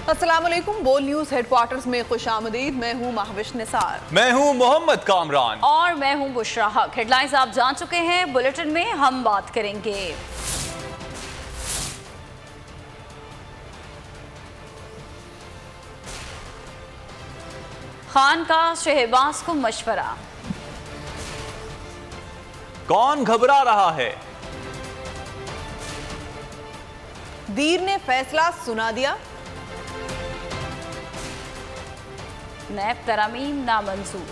अस्सलाम वालेकुम। बोल न्यूज हेडक्वार्टर्स में खुशामदीद। मैं हूं महविश निसार। मैं हूं मोहम्मद कामरान और मैं हूं बुशरा हक। हेडलाइंस आप जान चुके हैं, बुलेटिन में हम बात करेंगे। खान का शहबाज को मशवरा, कौन घबरा रहा है? दीर ने फैसला सुना दिया। नैब तरामीम नामंजूर।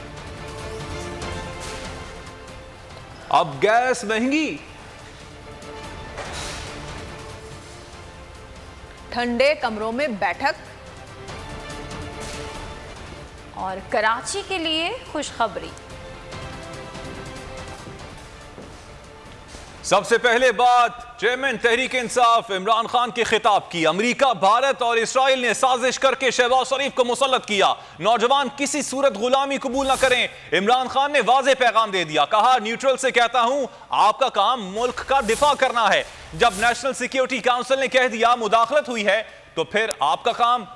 अब गैस महंगी। ठंडे कमरों में बैठक। और कराची के लिए खुशखबरी। सबसे पहले बात चेयरमैन तहरीक इंसाफ इमरान खान के खिताब की। अमेरिका, भारत और इसराइल ने साजिश करके शहबाज शरीफ को मुसल्लत किया। नौजवान किसी सूरत गुलामी कबूल न करें। इमरान खान ने वाज़े पैगाम दे दिया। कहा, न्यूट्रल से कहता हूं, आपका काम मुल्क का दिफा करना है। जब नेशनल सिक्योरिटी काउंसिल ने कह दिया मुदाखलत हुई है, तो फिर आपका काम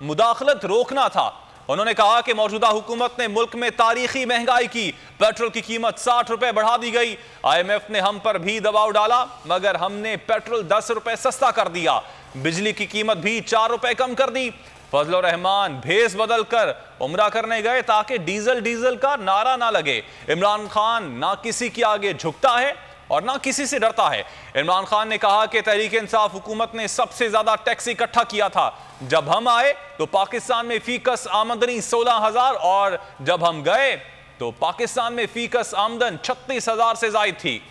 मुदाखलत रोकना था। उन्होंने कहा कि मौजूदा हुकूमत ने मुल्क में तारीखी महंगाई की। पेट्रोल की कीमत 60 रुपए बढ़ा दी गई। IMF ने हम पर भी दबाव डाला, मगर हमने पेट्रोल 10 रुपए सस्ता कर दिया। बिजली की कीमत भी 4 रुपए कम कर दी। फजलुर रहमान भेस बदल कर उम्रा करने गए ताकि डीजल का नारा ना लगे। इमरान खान ना किसी के आगे झुकता है और ना किसी से डरता है। इमरान खान ने कहा कि तहरीक इंसाफ हुकूमत ने सबसे ज्यादा टैक्स इकट्ठा किया था। जब हम आए तो पाकिस्तान में फीकस आमदनी 16,000 और जब हम गए तो पाकिस्तान में फीकस आमदन 36,000 से ज्यादा थी।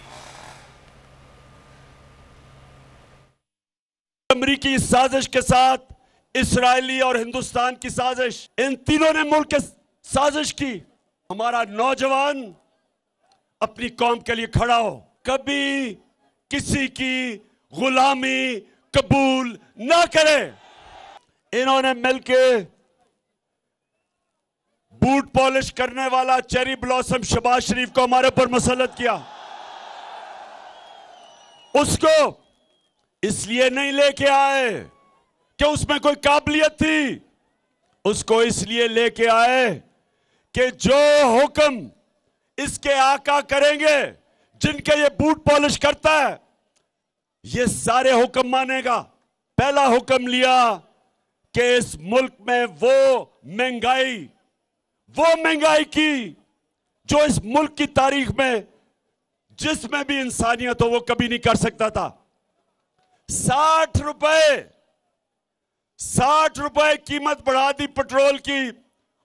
अमेरिकी साजिश के साथ इसराइली और हिंदुस्तान की साजिश, इन तीनों ने मुल्क के साजिश की। हमारा नौजवान अपनी कौम के लिए खड़ा हो, कभी किसी की गुलामी कबूल ना करे। इन्होंने मिलके बूट पॉलिश करने वाला चेरी ब्लॉसम शहबाज शरीफ को हमारे ऊपर मुसल्लत किया। उसको इसलिए नहीं लेके आए कि उसमें कोई काबिलियत थी, उसको इसलिए लेके आए कि जो हुक्म इसके आका करेंगे, जिनके ये बूट पॉलिश करता है, ये सारे हुक्म मानेगा। पहला हुक्म लिया कि इस मुल्क में वो महंगाई की जो इस मुल्क की तारीख में जिसमें भी इंसानियत हो वो कभी नहीं कर सकता था। 60 रुपए कीमत बढ़ा दी पेट्रोल की,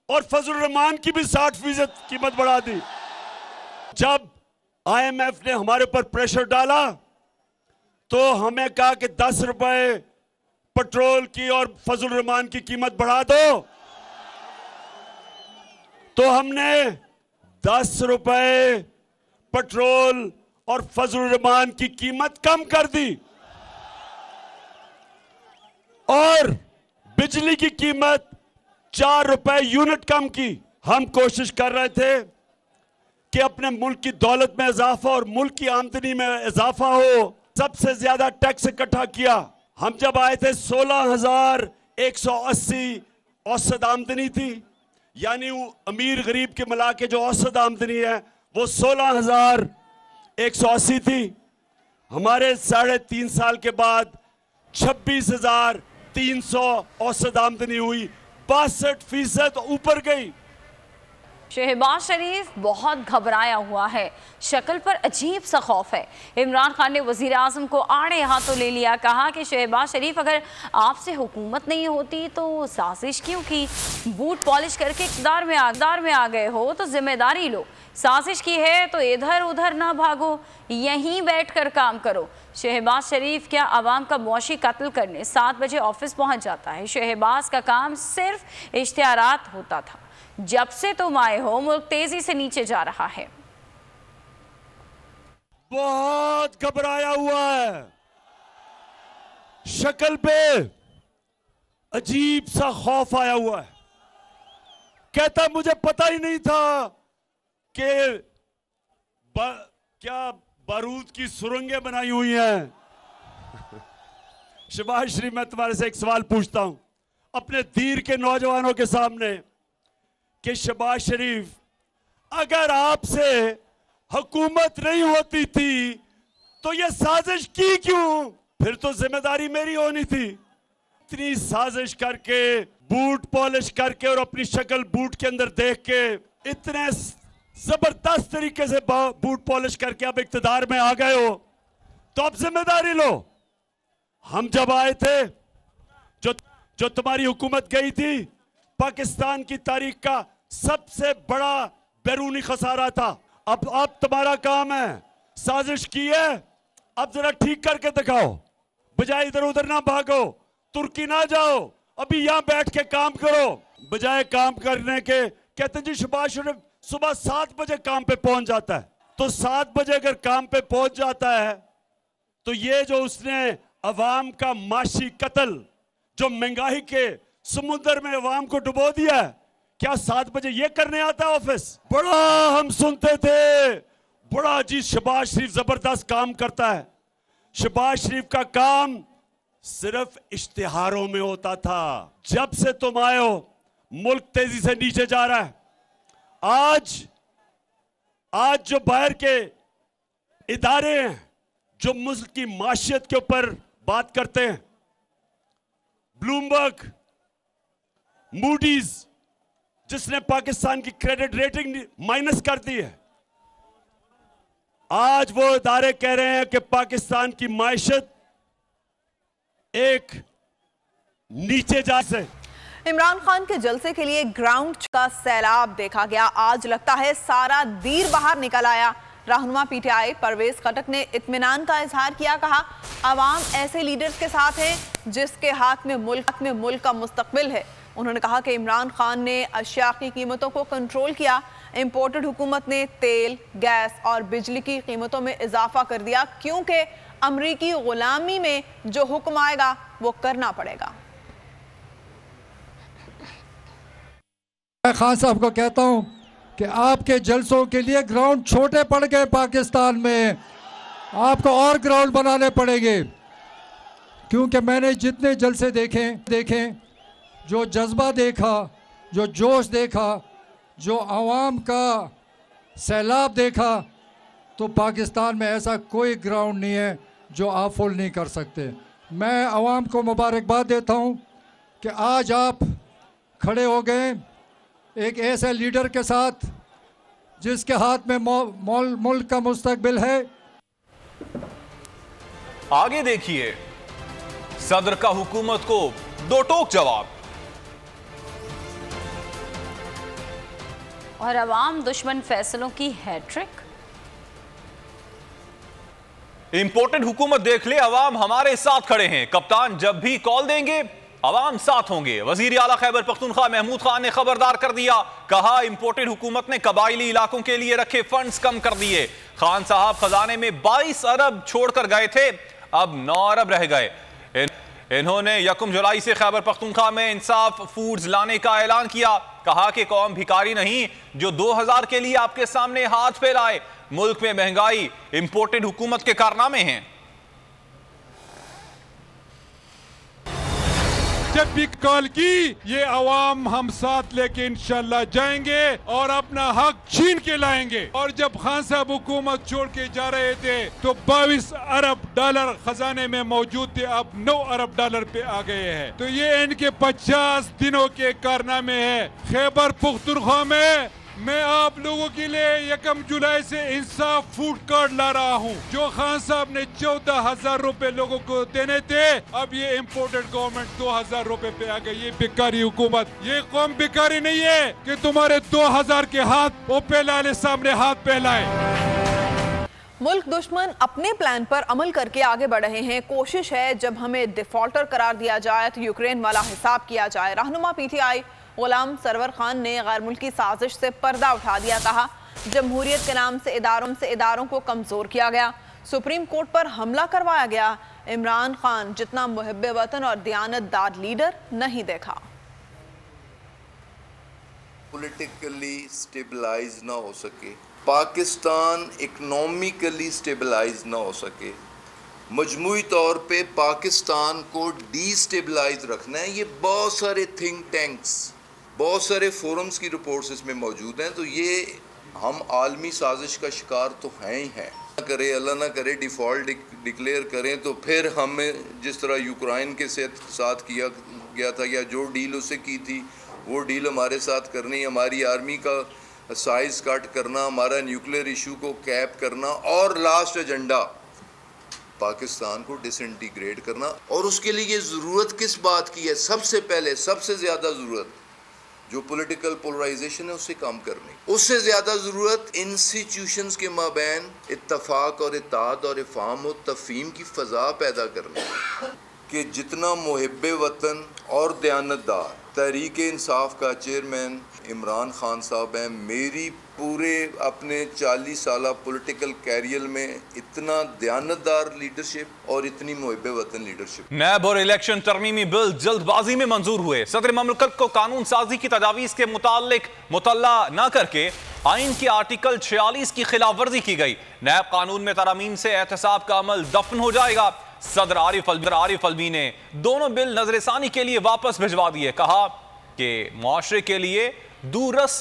और फजलुर रहमान की भी 60% कीमत बढ़ा दी। जब IMF ने हमारे ऊपर प्रेशर डाला तो हमें कहा कि 10 रुपए पेट्रोल की और फजलुर रहमान की कीमत बढ़ा दो, तो हमने 10 रुपए पेट्रोल और फजलुर रहमान की कीमत कम कर दी, और बिजली की कीमत 4 रुपए यूनिट कम की। हम कोशिश कर रहे थे कि अपने मुल्क की दौलत में इजाफा और मुल्क की आमदनी में इजाफा हो। सबसे ज्यादा टैक्स इकट्ठा किया। हम जब आए थे 16,180 औसत आमदनी थी, यानी अमीर गरीब के मिला के जो औसत आमदनी है वो 16,180 थी। हमारे 3.5 साल के बाद 26,300 औसत आमदनी हुई, 62% ऊपर गई। शहबाज शरीफ बहुत घबराया हुआ है, शक्ल पर अजीब सा खौफ है। इमरान खान ने वजीर आजम को आड़े हाथों ले लिया। कहा कि शहबाज शरीफ, अगर आपसे हुकूमत नहीं होती तो साजिश क्यों की? बूट पॉलिश करके इक़्तिदार में आ गए हो तो जिम्मेदारी लो। साजिश की है तो इधर उधर ना भागो, यहीं बैठकर काम करो। शहबाज शरीफ क्या आवाम का मुआशी कत्ल करने 7 बजे ऑफिस पहुंच जाता है? शहबाज का काम सिर्फ इश्तिहारात होता था। जब से तुम आए हो मुल्क तेजी से नीचे जा रहा है। बहुत घबराया हुआ है, शक्ल पे अजीब सा खौफ आया हुआ है। कहता मुझे पता ही नहीं था कि क्या बारूद की सुरंगें बनाई हुई हैं। शहबाज शरीफ, मैं तुम्हारे से एक सवाल पूछता हूं, अपने दीर के नौजवानों के सामने कि शहबाज शरीफ, अगर आपसे हुकूमत नहीं होती थी तो ये साजिश की क्यों? फिर तो जिम्मेदारी मेरी होनी थी। इतनी साजिश करके, बूट पॉलिश करके और अपनी शक्ल बूट के अंदर देख के, इतने जबरदस्त तरीके से बूट पॉलिश करके अब इक्तदार में आ गए हो, तो अब जिम्मेदारी लो। हम जब आए थे, जो तुम्हारी हुकूमत गई थी, पाकिस्तान की तारीख का सबसे बड़ा बैरूनी खसारा था। अब तुम्हारा काम है, साजिश की है, अब जरा ठीक करके दिखाओ, बजाय इधर उधर ना भागो, तुर्की ना जाओ, अभी यहां बैठ के काम करो। बजाय काम करने के कहते जी शहबाज शरीफ सुबह 7 बजे काम पे पहुंच जाता है। तो 7 बजे अगर काम पे पहुंच जाता है तो ये जो उसने अवाम का माशी कत्ल, जो महंगाई के समुद्र में अवाम को डुबो दिया है, क्या 7 बजे ये करने आता है ऑफिस? बड़ा हम सुनते थे, बड़ा जी शहबाज शरीफ जबरदस्त काम करता है। शहबाज शरीफ का काम सिर्फ इश्तिहारों में होता था। जब से तुम आए हो, मुल्क तेजी से नीचे जा रहा है। आज जो बाहर के इदारे हैं जो मुल्क की माशियत के ऊपर बात करते हैं, ब्लूमबर्ग, मूडीज, जिसने पाकिस्तान की क्रेडिट रेटिंग माइनस कर दी है, आज वो इदारे कह रहे हैं कि पाकिस्तान की माशियत एक नीचे जा से। इमरान खान के जलसे के लिए ग्राउंड का सैलाब देखा गया। आज लगता है सारा दीर बाहर निकल आया। रहनुमा पीटीआई परवेज खटक ने इत्मीनान का इजहार किया, कहा अवाम ऐसे लीडर्स के साथ है जिसके हाथ में मुल्क का मुस्तकबिल है। उन्होंने कहा कि इमरान खान ने अशिया की कीमतों को कंट्रोल किया। इंपोर्टेड हुकूमत ने तेल, गैस और बिजली की कीमतों में इजाफा कर दिया, क्योंकि अमरीकी गुलामी में जो हुक्म आएगा वो करना पड़ेगा। मैं खान साहब को कहता हूं कि आपके जलसों के लिए ग्राउंड छोटे पड़ गए पाकिस्तान में, आपको और ग्राउंड बनाने पड़ेंगे, क्योंकि मैंने जितने जलसे देखे, जो जज्बा देखा, जो जोश देखा, जो आवाम का सैलाब देखा, तो पाकिस्तान में ऐसा कोई ग्राउंड नहीं है जो आप फुल नहीं कर सकते। मैं आवाम को मुबारकबाद देता हूं कि आज आप खड़े हो गए एक ऐसे लीडर के साथ जिसके हाथ में मुल्क का मुस्तकबिल है। आगे देखिए सदर का हुकूमत को दो टोक जवाब। और अवाम दुश्मन फैसलों की हैट्रिक। इंपोर्टेड हुकूमत देख ले, अवाम हमारे साथ खड़े हैं। कप्तान जब भी कॉल देंगे अवाम साथ होंगे। वजीर आला खैबर पख्तूनख्वा महमूद खान ने खबरदार कर दिया, कहा इंपोर्टेड हुकूमत ने कबायली इलाकों के लिए रखे फंड्स कम कर दिए। खान साहब खजाने में 22 अरब छोड़कर गए थे, अब 9 अरब रह गए। इन्होंने 1 जुलाई से खैबर पख्तूनख्वा में इंसाफ फूड्स लाने का ऐलान किया। कहा कि कौम भिखारी नहीं जो 2000 के लिए आपके सामने हाथ फैलाए। मुल्क में महंगाई इंपोर्टेड हुकूमत के कारनामे हैं। जब भी कॉल की ये अवाम हम साथ लेके इंशाल्लाह जाएंगे और अपना हक छीन के लाएंगे। और जब खान साहब हुकूमत छोड़ के जा रहे थे तो 22 अरब डॉलर खजाने में मौजूद थे, अब 9 अरब डॉलर पे आ गए हैं। तो ये इनके 50 दिनों के कारनामे हैं। खैबर पख्तूनख्वा में मैं आप लोगों के लिए 1 जुलाई से इंसाफ फूड कार्ड ला रहा हूं। जो खान साहब ने 14,000 रुपए लोगों को देने थे, अब ये इम्पोर्टेड गवर्नमेंट 2,000 रुपए पे आ गई। ये भिखारी हुकूमत, ये कौम भिखारी नहीं है कि तुम्हारे 2,000 के हाथ वो पहलाने सामने हाथ फैलाए। मुल्क दुश्मन अपने प्लान पर अमल करके आगे बढ़ रहे हैं। कोशिश है जब हमें डिफॉल्टर करार दिया जाए तो यूक्रेन वाला हिसाब किया जाए। रहनुमा पीटीआई गुलाम सरवर खान ने गैर मुल्की साजिश से पर्दा उठा दिया। कहा जमहूरियत के नाम से इदारों को कमजोर किया गया, सुप्रीम कोर्ट पर हमला करवाया गया। इमरान खान जितना मुहिब्बे वतन और दियानतदार लीडर नहीं देखा। पॉलिटिकली स्टेबलाइज ना हो सके, पाकिस्तान इकोनॉमिकली स्टेबलाइज ना हो सके, मजमूई तौर पे पाकिस्तान को डीस्टेबलाइज रखना है। ये बहुत सारे थिंक टैंक्स, बहुत सारे फोरम्स की रिपोर्ट्स इसमें मौजूद हैं। तो ये हम आलमी साजिश का शिकार तो हैं ही हैं। करे अल्लाह ना करे डिफ़ॉल्ट डिक्लेयर करें तो फिर हमें जिस तरह यूक्रेन के साथ किया गया था या जो डील उससे की थी वो डील हमारे साथ करनी, हमारी आर्मी का साइज़ कट करना, हमारा न्यूक्लियर इशू को कैप करना और लास्ट एजेंडा पाकिस्तान को डिसइंटीग्रेट करना। और उसके लिए ज़रूरत किस बात की है? सबसे पहले सबसे ज़्यादा ज़रूरत जो पॉलिटिकल पोलराइजेशन है उससे कम करने, उससे ज़्यादा ज़रूरत इंस्टीट्यूशंस के माबैन इत्तफाक और इत्तेहाद और इफ़हाम और तफ़हीम की फ़ज़ा पैदा करने कि जितना मुहिब्बे वतन और दयानतदार तहरीक इंसाफ का चेयरमैन इमरान खान साहब हैं, मेरी पूरे अपने 40 साल पॉलिटिकल कैरियर में इतना दयानतदार लीडरशिप और इतनी मुहिब्बे वतन लीडरशिप। नैब और इलेक्शन तरमीमी बिल जल्दबाजी में मंजूर हुए। सदर ममलकत को कानून साजी की तजावीज़ के मुतालिक मुतल्ला न करके आइन के आर्टिकल 46 की खिलाफ वर्जी की गई। नैब कानून में तरमीम से एहतसाब का अमल दफन हो जाएगा। सदर आरिफ अलवी ने दोनों बिल नजरसानी के लिए वापस भिजवा दिए। कहा कि मुआशरे के लिए दूरस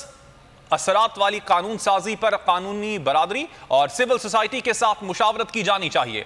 असरात वाली कानून साजी पर कानूनी बरादरी और सिविल सोसाइटी के साथ मुशावरत की जानी चाहिए।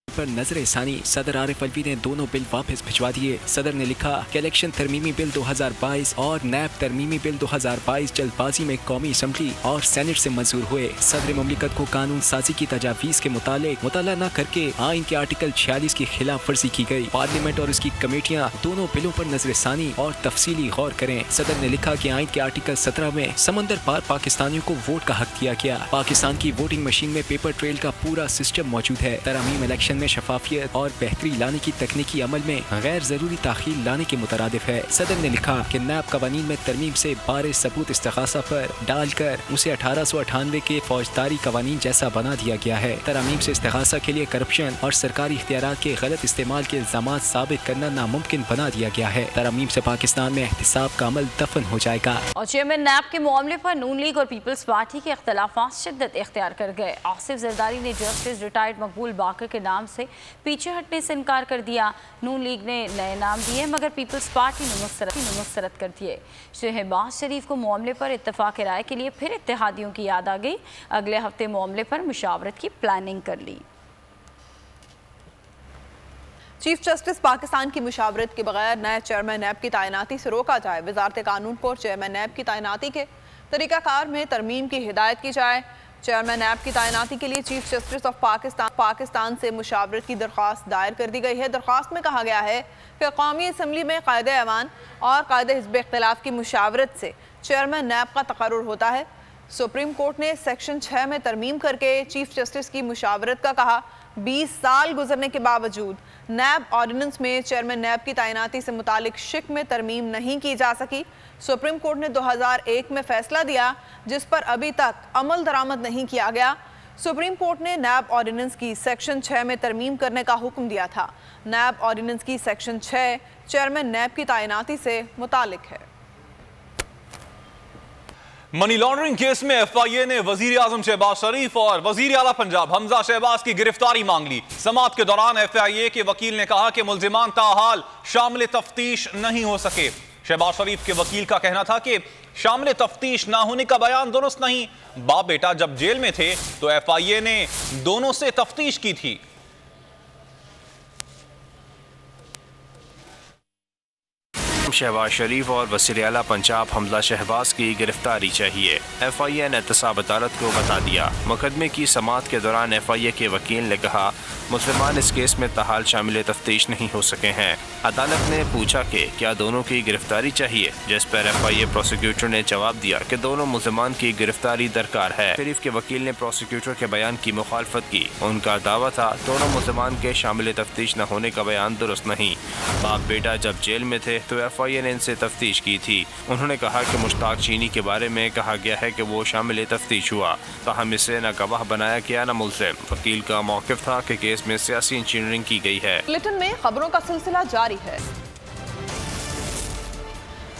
पर नजरसानी सदर आरिफ अलवी ने दोनों बिल वापस भिजवा दिए। सदर ने लिखा कि इलेक्शन तरमीमी बिल 2022 और नैब तरमीमी बिल 2022 जल्दबाजी में कौमी असम्बली और सेनेट से मंजूर हुए। सदर ममलिकत को कानून साजी की तजावीज़ के मुतालिक मुतल्ला न करके आइन के आर्टिकल 46 की खिलाफ वर्जी की गई। पार्लियामेंट और उसकी कमेटियाँ दोनों बिलों पर नजरसानी और तफसीली गौर करें। सदर ने लिखा कि आइन के आर्टिकल 17 में समंदर पार पाकिस्तानियों को वोट का हक दिया गया। पाकिस्तान की वोटिंग मशीन में पेपर ट्रेल का पूरा सिस्टम मौजूद है। तरमीम इलेक्शन शफाफियत और बेहतरी लाने की तकनीकी अमल में गैर जरूरी ताखीर लाने के मुतरादिफ है। सदर ने लिखा कि नैब कवानीन में तरमीम से बारे सबूत इस्तिगासा पर डालकर उसे 1898 के फौजदारी कवानीन जैसा बना दिया गया है। तरमीम से इस्तिगासा के लिए करप्शन और सरकारी इख्तियारात के गलत इस्तेमाल के इल्जामात साबित करना नामुमकिन बना दिया गया है। तरमीम से पाकिस्तान में एहतिसाब का अमल दफन हो जाएगा। और चेयरमैन नैब के मामले पर नून लीग और पीपल्स पार्टी के इख्तलाफात शिद्दत इख्तियार कर गए। आसिफ जरदारी ने जस्टिस रिटायर्ड मकबूल बाकर के नाम से पीछे हटने से इनकार कर दिया। नून लीग ने नए नाम दिए मगर पीपल्स पार्टी ने मुस्तरद कर दिए। शहबाज शरीफ को मामले पर इत्तफाक राय के लिए फिर इत्तेहादियों की याद आ गई। अगले हफ्ते मामले पर मुशावरत की प्लानिंग कर ली। चीफ जस्टिस पाकिस्तान की मुशावरत के बगैर नए चेयरमैन नैब की तैनाती से रोका जाए। वजारत कानून को चेयरमैन नैब की तैनाती के तरीकाकार में तरमीम की हिदायत की जाए। चेयरमैन नैब की तैनाती के लिए चीफ जस्टिस ऑफ पाकिस्तान से मुशावरत की दरख्वास्त दायर कर दी गई है। दरख्वास्त में कहा गया है कि कौमी असम्बली में कायदे ऐवान और कायदे हिज़्ब इख्तिलाफ की मुशावरत से चेयरमैन नैब का तकर्रुर होता है। सुप्रीम कोर्ट ने सेक्शन 6 में तरमीम करके चीफ जस्टिस की मुशावरत का कहा। 20 साल गुजरने के बावजूद नैब ऑर्डिनेंस में चेयरमैन नैब की तैनाती से मुतालिक शिक में तरमीम नहीं की जा सकी। सुप्रीम कोर्ट ने 2001 में फैसला दिया जिस पर अभी तक अमल दरामद नहीं किया गया। सुप्रीम कोर्ट ने नैब ऑर्डिनेंस की सेक्शन 6 में तरमीम करने का हुक्म दिया था। नैब ऑर्डिनेंस की सेक्शन 6 चेयरमैन नैब की तैनाती से मुतालिक है। मनी लॉन्ड्रिंग केस में एफआईए ने वजीर आजम शहबाज शरीफ और वजीर आला पंजाब हमजा शहबाज की गिरफ्तारी मांग ली। समाअत के दौरान एफआईए के वकील ने कहा कि मुल्जिमान ताहाल शामिल तफ्तीश नहीं हो सके। शहबाज शरीफ के वकील का कहना था कि शामिल तफ्तीश ना होने का बयान दुरुस्त नहीं। बाप बेटा जब जेल में थे तो एफआईए ने दोनों से तफ्तीश की थी। शहबाज शरीफ और वज़ीर आला पंजाब हमजा शहबाज की गिरफ्तारी चाहिए। एफआईए ने एहतसाब अदालत को बता दिया। मुकदमे की समाअत के दौरान एफआईए के वकील ने कहा मुसलमान इस केस में ताहाल शामिल तफ्तीश नहीं हो सके हैं। अदालत ने पूछा कि क्या दोनों की गिरफ्तारी चाहिए, जिस पर एफआईए प्रोसिक्यूटर ने जवाब दिया कि दोनों मुसलमान की गिरफ्तारी दरकार है। शरीफ के वकील ने प्रोसिक्यूटर के बयान की मुखालफत की। उनका दावा था दोनों मुसलमान के शामिल तफ्तीश न होने का बयान दुरुस्त नहीं। बाप बेटा जब जेल में थे तो एफआईए ने इनसे तफ्तीश की थी। उन्होंने कहा कि मुश्ताक चीनी के बारे में कहा गया है कि वो शामिल तफ्तीश हुआ, ताहम इसे न गवाह बनाया गया न मुल्ज़िम। वकील का मौक़िफ़ था कि केस में सियासी इंजीनियरिंग की गई है। बुलेटिन में खबरों का सिलसिला जारी है।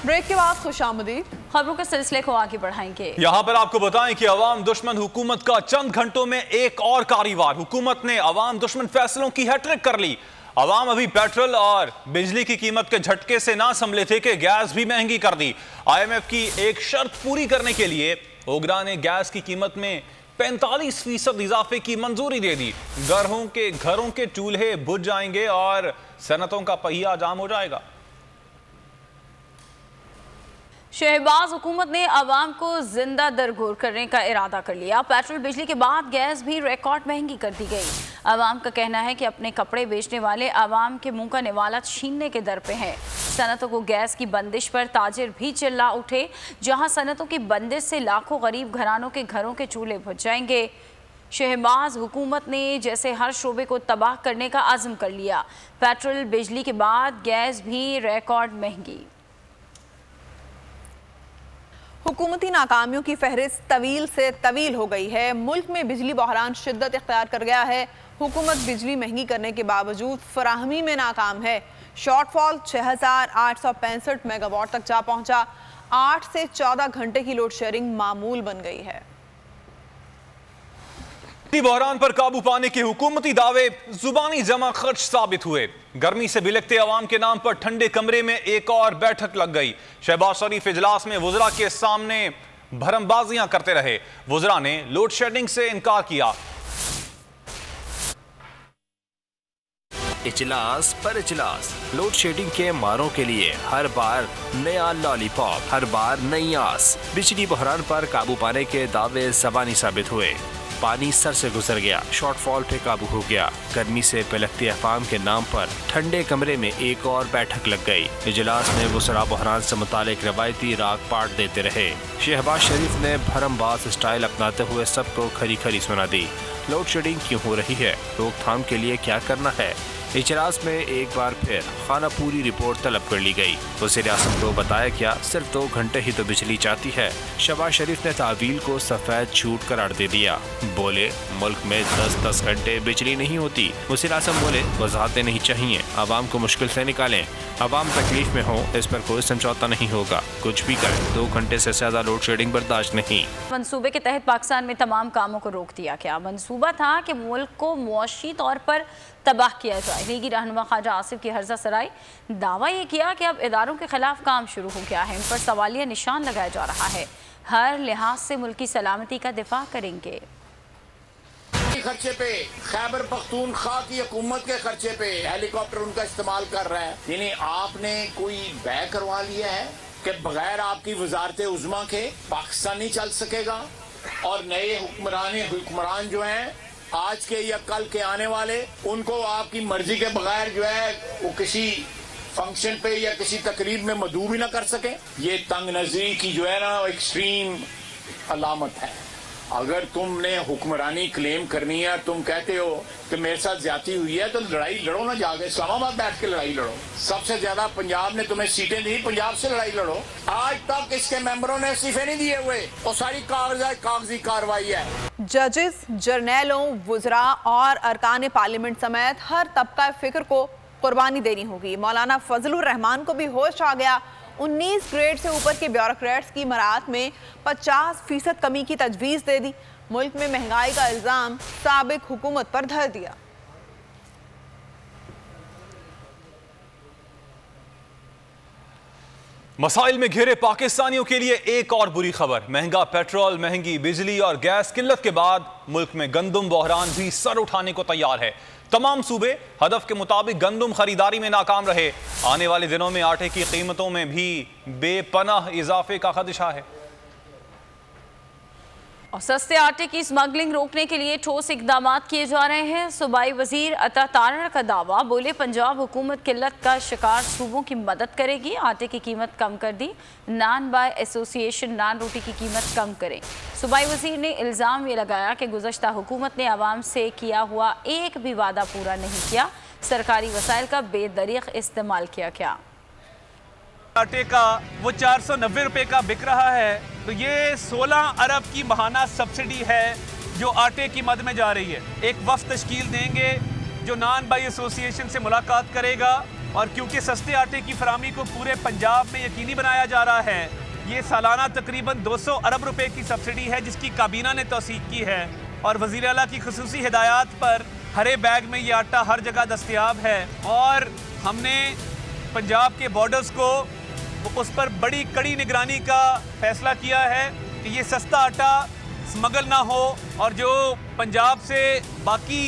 ब्रेक के बाद खुशामदीद। खबरों के सिलसिले को आगे बढ़ाएंगे। यहाँ पर आपको बताएं कि अवाम दुश्मन हुकूमत का चंद घंटों में एक और कारीवार। हुकूमत ने अवाम दुश्मन फैसलों की हैट्रिक कर ली। अवाम अभी पेट्रोल और बिजली की कीमत के झटके से ना संभले थे कि गैस भी महंगी कर दी। IMF की एक शर्त पूरी करने के लिए ओगरा ने गैस की कीमत में 45% इजाफे की मंजूरी दे दी। घरों के चूल्हे बुझ जाएंगे और सनतों का पहिया जाम हो जाएगा। शहबाज हुकूमत ने आवाम को जिंदा दरगोर करने का इरादा कर लिया। पेट्रोल बिजली के बाद गैस भी रिकॉर्ड महंगी कर दी गई। आवाम का कहना है कि अपने कपड़े बेचने वाले आवाम के मुंह का निवाला छीनने के दर पे हैं। सनतों को गैस की बंदिश पर ताजिर भी चिल्ला उठे। जहां सनतों की बंदिश से लाखों गरीब घरानों के घरों के चूल्हे बुझ जाएंगे। शहबाज हुकूमत ने जैसे हर शोबे को तबाह करने का आज़म कर लिया। पेट्रोल बिजली के बाद गैस भी रिकॉर्ड महंगी। हुकूमती नाकामियों की फहरिस्त तवील से तवील हो गई है। मुल्क में बिजली बहरान शिद्दत इख्तियार कर गया है। हुकूमत बिजली महंगी करने के बावजूद फराहमी में नाकाम है। शॉर्टफॉल 6865 मेगावाट तक जा पहुंचा। 8 से 14 घंटे की लोड शेयरिंग मामूल बन गई है। बहरान पर काबू पाने के हुकूमती दावे जुबानी जमा खर्च साबित हुए। गर्मी से बिलखते अवाम के नाम पर ठंडे कमरे में एक और बैठक लग गई। शहबाज शरीफ इजलास में वुज़रा के सामने भरमबाजियां करते रहे। वुज़रा ने लोड शेडिंग से इनकार किया। इजलास पर इजलास, लोड शेडिंग के मारों के लिए हर बार नया लॉलीपॉप, हर बार नई आस। बिजली बहरान पर काबू पाने के दावे ज़बानी साबित हुए। पानी सर से गुजर गया, शॉर्टफॉल पे काबू हो गया। गर्मी से पिलकते अफवाम के नाम पर ठंडे कमरे में एक और बैठक लग गई। इजलास में वुज़रा बहरान से मुतालिक रवायती राग पाट देते रहे। शहबाज शरीफ ने भरमबाज स्टाइल अपनाते हुए सबको खरी खरी सुना दी। लोड शेडिंग क्यों हो रही है, रोकथाम के लिए क्या करना है। इजलास में एक बार फिर खाना पूरी रिपोर्ट तलब कर ली गई। वज़ीर आज़म को बताया क्या सिर्फ 2 घंटे ही तो बिजली जाती है। शहबाज शरीफ ने तावील को सफ़ेद झूठ करार दे दिया। बोले मुल्क में 10-10 घंटे बिजली नहीं होती। वज़ीर आज़म बोले वजाहतें नहीं चाहिए, आवाम को मुश्किल से निकालें। आवाम तकलीफ में हो, इस पर कोई समझौता नहीं होगा। कुछ भी करें, 2 घंटे से ज़्यादा लोड शेडिंग बर्दाश्त नहीं। मंसूबे के तहत पाकिस्तान में तमाम कामों को रोक दिया गया। मंसूबा था कि मुल्क को मुआशी तौर पर तबाह किया जाए। लीगी रहनुमा ख्वाजा आसिफ की हर्जा सराय दावा ये किया कि अब इदारों के खिलाफ काम शुरू हो गया है। इन पर सवालिया निशान लगाया जा रहा है। हर लिहाज से मुल्क की सलामती का दिफा करेंगे। खर्चे पे खैबर पख्तूनख्वा की हुकूमत के खर्चे पे हेलीकॉप्टर उनका इस्तेमाल कर रहा है। यानी आपने कोई बैग करवा लिया है कि बगैर आपकी वजारत उज़्मा के पाकिस्तान नहीं चल सकेगा। और नए हुक्मरान जो हैं आज के या कल के आने वाले, उनको आपकी मर्जी के बगैर जो है वो किसी फंक्शन पे या किसी तकरीब में मदऊ भी ना कर सके। ये तंग नजरी की जो है ना एक्सट्रीम अलामत है। अगर तुमने हुक्मरानी क्लेम करनी है, तुम कहते हो कि मेरे साथ ज्यादती हुई है, तो लड़ाई लड़ो ना, जाके इस्लामाबाद बैठ के लड़ाई लड़ो। सबसे ज्यादा पंजाब ने तुम्हें सीटें दी, पंजाब से लड़ाई लड़ो। आज तक इसके मेंबरों ने इस्तीफे नहीं दिए हुए, और सारी कागजी कार्रवाई है। जजेस, जर्नैलों, वुज़रा और अरकान पार्लियामेंट समेत हर तबका फिक्र को कुर्बानी देनी होगी। मौलाना फजलुर रहमान को भी होश आ गया। 19 ग्रेड से ऊपर के ब्यूरोक्रेट्स की मराहत में 50% कमी की तजवीज़ दे दी। मुल्क में महंगाई का इल्ज़ाम साबिक हुकूमत पर धर दिया। मसाइल में घिरे पाकिस्तानियों के लिए एक और बुरी खबर। महंगा पेट्रोल, महंगी बिजली और गैस किल्लत के बाद मुल्क में गंदम बहरान भी सर उठाने को तैयार है। तमाम सूबे हदफ के मुताबिक गंदम खरीदारी में नाकाम रहे। आने वाले दिनों में आटे की कीमतों में भी बेपनाह इजाफे का खदशा है। और सस्ते आटे की स्मगलिंग रोकने के लिए ठोस इकदाम किए जा रहे हैं। सूबाई वजीर अता तारड़ का दावा, बोले पंजाब हुकूमत किल्लत का शिकार सूबों की मदद करेगी। आटे की कीमत कम कर दी। नान बाय एसोसिएशन नान रोटी की कीमत कम करें। सूबाई वजीर ने इल्ज़ाम ये लगाया कि गुज़श्ता हुकूमत ने आवाम से किया हुआ एक भी वादा पूरा नहीं किया। सरकारी वसाइल का बेदरीग इस्तेमाल किया गया। आटे का वो 490 रुपये का बिक रहा है, तो ये 16 अरब की माहाना सब्सिडी है जो आटे की मद में जा रही है। एक वफ्द तश्कील देंगे जो नान बाई एसोसिएशन से मुलाकात करेगा और क्योंकि सस्ते आटे की फराहमी को पूरे पंजाब में यकीनी बनाया जा रहा है, ये सालाना तकरीबन 200 अरब रुपए की सब्सिडी है जिसकी काबीना ने तौसीक की है और वज़ीर आला की खुसूसी हिदायत पर हरे बैग में ये आटा हर जगह दस्तयाब है। और हमने पंजाब के बॉर्डर्स को उस पर बड़ी कड़ी निगरानी का फैसला किया है कि ये सस्ता आटा स्मगल ना हो और जो पंजाब से बाकी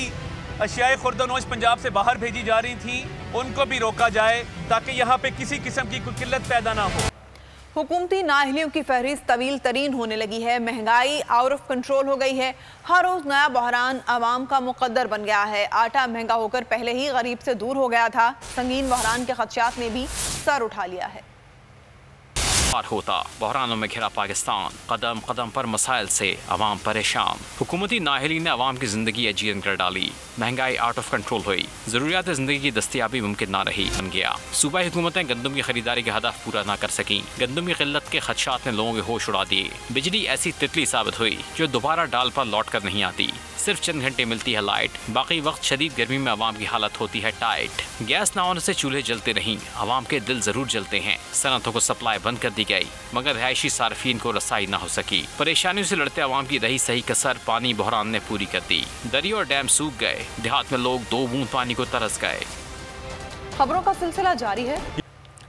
अशियाए खुर्दनोश पंजाब से बाहर भेजी जा रही थी उनको भी रोका जाए ताकि यहाँ पे किसी किस्म की कोई किल्लत पैदा ना हो। हुकूमती नाअहलियों की फहरिस्त तवील तरीन होने लगी है। महंगाई आउट ऑफ कंट्रोल हो गई है। हर रोज नया बहरान आवाम का मुकद्दर बन गया है। आटा महंगा होकर पहले ही गरीब से दूर हो गया था। संगीन बहरान के खदशात ने भी सर उठा लिया है। होता बहरानों में घिरा पाकिस्तान, कदम कदम पर मसाइल से अवाम परेशान। हुकूमती नाअहली ने अवाम की जिंदगी अजीन कर डाली। महंगाई आउट ऑफ कंट्रोल हुई। जरूरियात जिंदगी की दस्तियाबी मुमकिन ना रही बन गया। सूबाई हुकूमतें गंदम की खरीदारी का हदफ पूरा ना कर सकी। गंदम की किल्लत के खदशात ने लोगों के होश उड़ा दिए। बिजली ऐसी तितली साबित हुई जो दोबारा डाल पर लौट कर नहीं आती। सिर्फ चंद घंटे मिलती है लाइट, बाकी वक्त शदीद गर्मी में अवाम की हालत होती है टाइट। गैस ना होने से चूल्हे जलते नहीं, अवाम के दिल जरूर जलते हैं। सनतों को सप्लाई बंद कर दी गई मगर रिहायशी सार्फिन को रसाई ना हो सकी। परेशानियों से लड़ते अवाम की रही सही कसर पानी बहरान ने पूरी कर दी। दरिया और डैम सूख गए। देहात में लोग 2 बूंद पानी को तरस गए। खबरों का सिलसिला जारी है।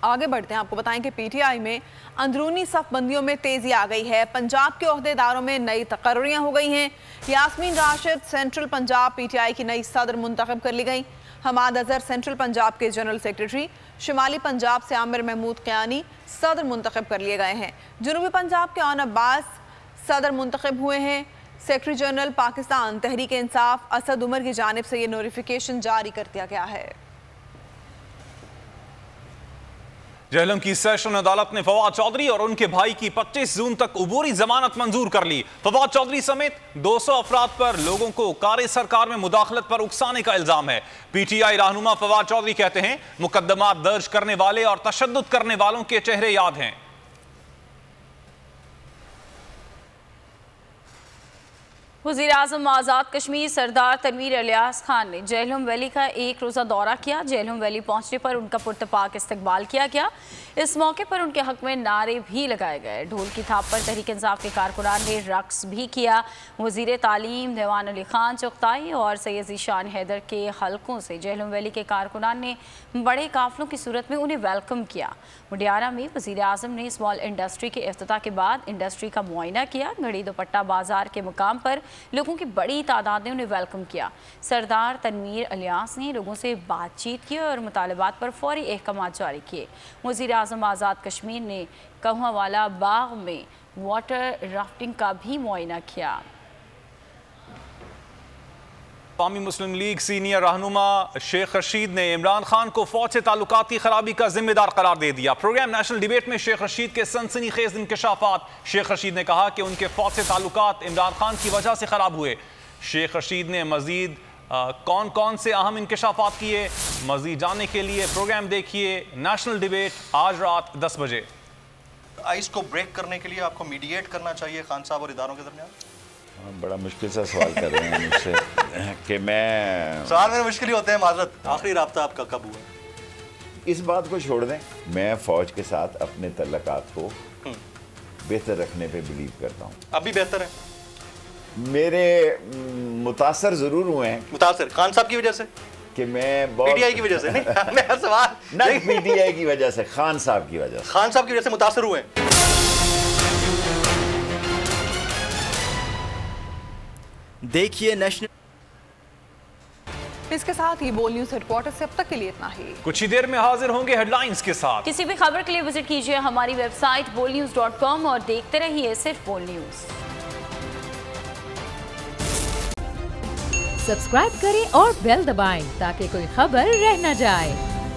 आगे बढ़ते हैं। आपको बताएं कि पीटीआई में अंदरूनी सफबंदियों में तेजी आ गई है। पंजाब के ओहदेदारों में नई तकर्रियां हो गई हैं। यास्मीन राशिद सेंट्रल पंजाब पीटीआई की नई सदर मुंतखब कर ली गई। हमाद अजहर सेंट्रल पंजाब के जनरल सेक्रेटरी, शुमाली पंजाब से आमिर महमूद क़यानी सदर मुंतखब कर लिए गए हैं। जनूबी पंजाब के आन अब्बास सदर मुंतखब हुए हैं। सेक्रेटरी जनरल पाकिस्तान तहरीक इंसाफ असद उमर की जानिब से ये नोटिफिकेशन जारी कर दिया गया है। जहलम की सेशन अदालत ने फवाद चौधरी और उनके भाई की 25 जून तक उबूरी जमानत मंजूर कर ली। फवाद चौधरी समेत 200 अफराद पर लोगों को कार सरकार में मुदाखलत पर उकसाने का इल्जाम है। पीटीआई रहनुमा फवाद चौधरी कहते हैं मुकदमात दर्ज करने वाले और तशद्दुद करने वालों के चेहरे याद हैं। वज़ीर-ए-आज़म आज़ाद कश्मीर सरदार तनवीर इलियास खान ने जेहलम वैली का एक रोज़ा दौरा किया। जेहलम वैली पहुंचने पर उनका पुरतपाक इस्तकबाल किया गया। इस मौके पर उनके हक में नारे भी लगाए गए। ढोल की थाप पर तहरीक इंसाफ के कारकुनान ने रक्स भी किया। वज़ीर तालीम देवान अली खान चुगताई और सैयद ज़ीशान हैदर के हलकों से जेहलम वैली के कारकुनान ने बड़े काफिलों की सूरत में उन्हें वेलकम किया। मुडियारा में वज़ीर-ए-आज़म ने स्मॉल इंडस्ट्री के इफ्तिताह के बाद इंडस्ट्री का मुआयना किया। घड़ी दुपट्टा बाजार के मुकाम पर लोगों की बड़ी तादाद ने उन्हें वेलकम किया। सरदार तनवीर इलियास ने लोगों से बातचीत की और मुतालबात पर फौरी अहकामात जारी किए। वज़ीर-ए-आज़म आज़ाद कश्मीर ने कहवावाला बाग में वाटर राफ्टिंग का भी मुआयना किया। अवामी मुस्लिम लीग सीनियर रहनुमा शेख रशीद ने इमरान खान को फौज से ताल्लुकाती खराबी का जिम्मेदार करार दे दिया। प्रोग्राम नेशनल डिबेट में शेख रशीद के सनसनीखेज इंकशाफात। शेख रशीद ने कहा कि उनके फौज से ताल्लुकात इमरान खान की वजह से खराब हुए। शेख रशीद ने मजीद कौन कौन से अहम इंकशाफात किए, मजीद जानने के लिए प्रोग्राम देखिए नेशनल डिबेट आज रात 10 बजे। आइस को ब्रेक करने के लिए आपको मीडिएट करना चाहिए खान साहब और इदारों के दरमियान। बड़ा मुश्किल सा सवाल कर रहे हैं मुझसे कि मैं सवाल मेरे मुश्किल ही होते हैं माजरत। आखिरी राब्ता आपका कब हुआ? इस बात को छोड़ दें, मैं फौज के साथ अपने तल्लुकात को बेहतर रखने पे बिलीव करता हूँ। अब भी बेहतर है? मेरे मुतासर जरूर हुए हैं। मुतासर खान साहब की वजह से कि मैं पीटीआई की वजह से नहीं मैं हर सवाल नहीं पीटीआई की वजह से, खान साहब की वजह से। खान साहब की वजह से मुतासर हुए। देखिए नेशनल। इसके साथ ही बोल न्यूज हेडक्वार्टर से अब तक के लिए इतना ही। कुछ ही देर में हाजिर होंगे हेडलाइंस के साथ। किसी भी खबर के लिए विजिट कीजिए हमारी वेबसाइट bolnews.com और देखते रहिए सिर्फ बोल न्यूज। सब्सक्राइब करें और बेल दबाएं ताकि कोई खबर रह न जाए।